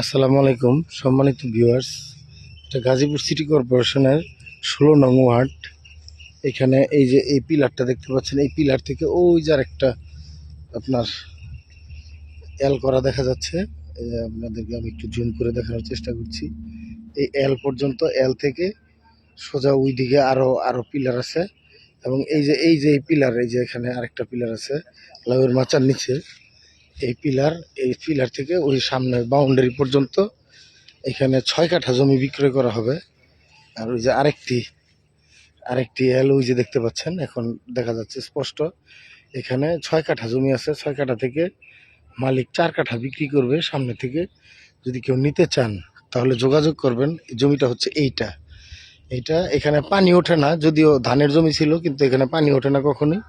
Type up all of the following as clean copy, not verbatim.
আসসালামু আলাইকুম সম্মানিত ভিউয়ার্স। এটা গাজীপুর সিটি কর্পোরেশনের 16 নং ওয়ার্ড। এখানে এই যে এই পিলারটা দেখতে পাচ্ছেন, এই পিলার থেকে ওই যে একটা আপনার এল করা দেখা যাচ্ছে। এই যে আপনাদেরকে আমি একটু জুম করে দেখানোর চেষ্টা করছি। এই এল পর্যন্ত, এল থেকে সোজা ওই দিকে আরো আরো পিলার আছে। এবং এই পিলার, এই যে এখানে আরেকটা পিলার আছে লাউয়ের মাচার নিচে। এই পিলার থেকে ওই সামনে বাউন্ডারি পর্যন্ত এখানে 6 কাঠা জমি বিক্রয় করা হবে। আর ওই যে আরেকটি এল ওই যে দেখতে পাচ্ছেন, এখন দেখা যাচ্ছে স্পষ্ট। এখানে 6 কাঠা জমি আছে। 6 কাঠা থেকে মালিক 4 কাঠা বিক্রি করবে সামনে থেকে। যদি কেউ নিতে চান তাহলে যোগাযোগ করবেন। এই জমিটা হচ্ছে এইটা এখানে পানি ওঠে না, যদিও ধানের জমি ছিল, কিন্তু এখানে পানি ওঠে না কখনোই।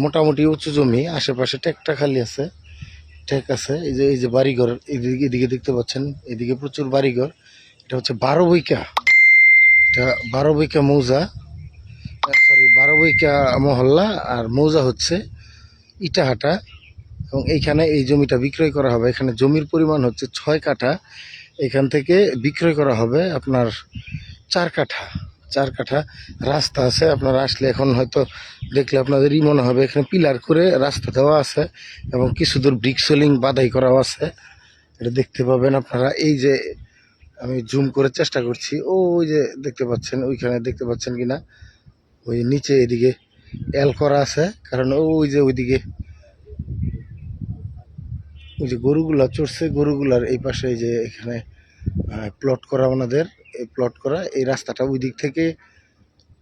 মোটামুটি উঁচু জমি, আশেপাশে টেকটা খালি আছে, টেক আছে। এই যে বাড়িঘর এদিকে দেখতে পাচ্ছেন, এদিকে প্রচুর বাড়িঘর। এটা হচ্ছে 12 বিঘা, এটা 12 বিঘা মৌজা, সরি 12 বিঘা মহল্লা। আর মৌজা হচ্ছে ইটাহাটা। এবং এইখানে এই জমিটা বিক্রয় করা হবে। এখানে জমির পরিমাণ হচ্ছে 6 কাঠা। এখান থেকে বিক্রয় করা হবে আপনার 4 কাঠা। 4 কাঠা রাস্তা আছে। আপনারা আসলে এখন হয়তো দেখলে আপনাদেরই মনে হবে, এখানে পিলার করে রাস্তা দেওয়া আছে এবং কিছু দূর ব্রিক সোলিং বাধাই করাও আছে। এটা দেখতে পাবেন আপনারা। এই যে আমি জুম করে চেষ্টা করছি, ওই যে দেখতে পাচ্ছেন, ওইখানে দেখতে পাচ্ছেন কিনা, ওই নিচে এদিকে এল করা আছে। কারণ ওইদিকে ওই যে গরুগুলা চড়ছে, গরুগুলার এই পাশে এই যে এখানে প্লট করা ওনাদের। এই প্লট করা এই রাস্তাটা ওই দিক থেকে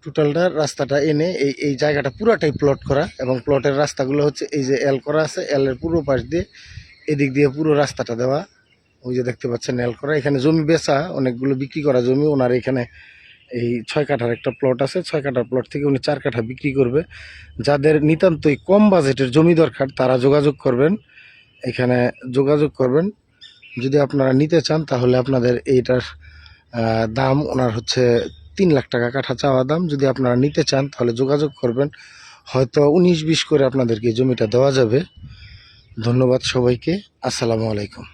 টোটালটা রাস্তাটা এনে এই জায়গাটা পুরাটাই প্লট করা। এবং প্লটের রাস্তাগুলো হচ্ছে এই যে এল করা আছে, এলের পুরো পাশ দিয়ে এদিক দিয়ে পুরো রাস্তাটা দেওয়া। ওই যে দেখতে পাচ্ছেন এল করা। এখানে জমি বেচা, অনেকগুলো বিক্রি করা জমি ওনার। এখানে এই 6 কাঠার একটা প্লট আছে। 6 কাঠার প্লট থেকে উনি 4 কাঠা বিক্রি করবে। যাদের নিতান্তই কম বাজেটের জমি দরকার তারা যোগাযোগ করবেন, এখানে যোগাযোগ করবেন। যদি আপনারা নিতে চান তাহলে আপনাদের এইটার দাম ওনার হচ্ছে 3 লাখ টাকা কাঠা চাওয়া দাম। যদি আপনারা নিতে চান তাহলে যোগাযোগ করবেন, হয়তো 19-20 করে আপনাদেরকে জমিটা দেওয়া যাবে। ধন্যবাদ সবাইকে। আসসালামু আলাইকুম।